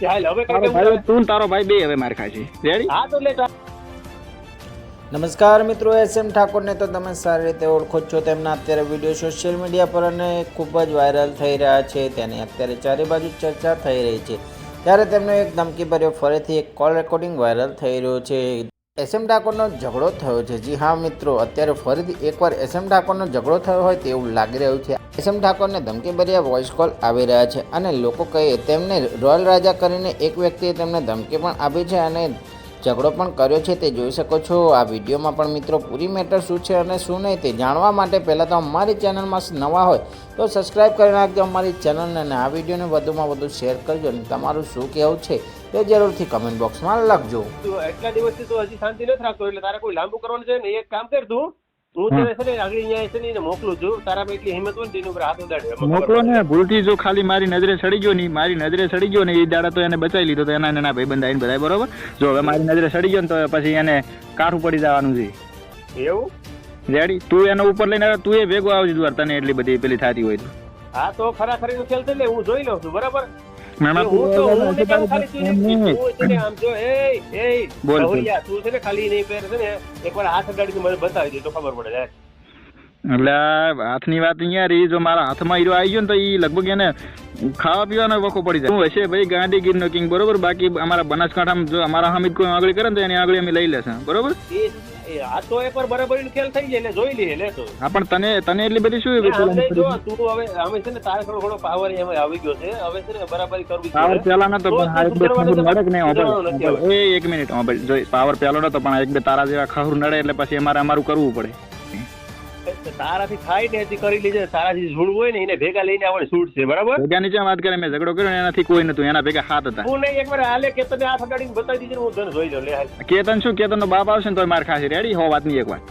છે હાલ હવે કઈ તારો કેવું ભાઈ તું ને તારો ભાઈ બે હવે માર ખાશે રેડી હા તો લે નમસ્કાર મિત્રો, SM ઠાકોરને તો તમે સારી રીતે ઓળખો જ છો. તેમના અત્યારે વિડીયો સોશિયલ મીડિયા પર અને ખૂબ જ વાયરલ થઈ રહ્યા છે. તેની અત્યારે ચારે બાજુ ચર્ચા થઈ રહી છે. ત્યારે તેમનો એક ધમકીભર્યો ફરીથી એક કોલ રેકોર્ડિંગ વાયરલ થઈ રહ્યો છે. SM ઠાકોરનો ઝઘડો થયો છે. જી હા મિત્રો, અત્યારે ફરીથી એકવાર SM ઠાકોરનો ઝઘડો થયો હોય તેવું લાગી રહ્યું છે. SM ઠાકોરને ધમકીભર્યા વોઇસ કોલ આવી રહ્યા છે અને લોકો કહે તેમને રોયલ રાજા કરીને એક વ્યક્તિએ તેમને ધમકી પણ આપી છે અને ઝઘડો પણ કર્યો છે. તે જોઈ શકો છો આ વિડીયોમાં. પણ મિત્રો પૂરી મેટર શું છે અને શું નહીં તે જાણવા માટે પહેલાં તો અમારી ચેનલમાં નવા હોય તો સબસ્ક્રાઈબ કરી નાખજો અમારી ચેનલને અને આ વિડીયોને વધુમાં વધુ શેર કરજો અને તમારું શું કહેવું છે તે જરૂરથી કમેન્ટ બોક્સમાં લખજો. એટલા દિવસથી તો હજી શાંતિ નથી રાખતો એટલે તારે કોઈ લાંબુ કરવાનું છે ને એક કામ કર તું હું તને છે ને આગળ અહીંયા છે ને એને મોકલું છું. તારામાં એટલી હિંમત હોય ને તેની ઉપર હાથ ઉડાડે મોકલો ને. ભૂલથી જો ખાલી મારી નજરે ચડી ગયો ને મારી નજરે ચડી ગયો ને એ દાડા તો એને બચાવી લીધો તો એના નાના ભાઈબંધ આવીને બધા બરોબર. જો હવે મારી નજરે ચડી ગયો ને તો પછી એને કાઠું પડી જવાનું છે. એવું રેડી તું એનો ઉપર લઈને આવે તું એ ભેગો આવજે દ્વાર તને એટલી બધી પેલી થતી હોય તો. હા તો ખરાખરી નું ખેલ છે એટલે હું જોઈ લઉં છું બરાબર. નાના હું તો હું ને કેમ ખાલી તું છે ને આમ જો એ બોલ. રાહુલિયા તું છે ને ખાલી નહીં પહેરે છે ને એકવાર હાથ અડાડીને મને બતાવી દે તો ખબર પડે જાય. એટલે હાથની વાત અહીંયા રહી. જો મારા હાથમાં હીરો આવી ગયો ને તો એ લગભગ એને ખાવા પીવાનો વખો પડી જાય. હું હશે ભાઈ ગાંધીગીરનો કિંગ બરોબર. બાકી અમારા બનાસકાંઠામાં જો અમારા હામિદ કોઈ આગળ કરે ને તો એની આગળ અમે લઈ લેશે બરોબર. આ તો એકવાર બરાબર ખેલ થઈ જાય એટલે જોઈ લઈએ લે તો. હા પણ તને એટલી બધી શું જો તું હવે અમે છે ને તારે થોડો પાવર એમાં આવી ગયો છે. હવે છે ને બરાબર કરવી પાવર પેલા નતો પણ આ એક બે ખહુર નડે કે નહીં. એ એક મિનિટ જો પાવર પેલો નતો પણ એક બે તારા જેવા ખહુર નડે એટલે પછી અમારું કરવું પડે. તારાથી થાય ને હજી કરી લીધે. તારાથી જોડવું હોય ને એને ભેગા લઈને આવડે છૂટ છે બરાબર. ભેગા નીચે વાત કરે મેં ઝઘડો કર્યો એનાથી કોઈ નતું. એના ભેગા હાથ હતા. હું નહીં એકવાર હાલે કેતન હાથ અડાડીને બતાવી દીધું હું તને જોઈ લઉં લે. કેતન શું કેતન નો બાપ આવશે ને તો માર ખાશે રેડી હો વાત નહીં એકવાર.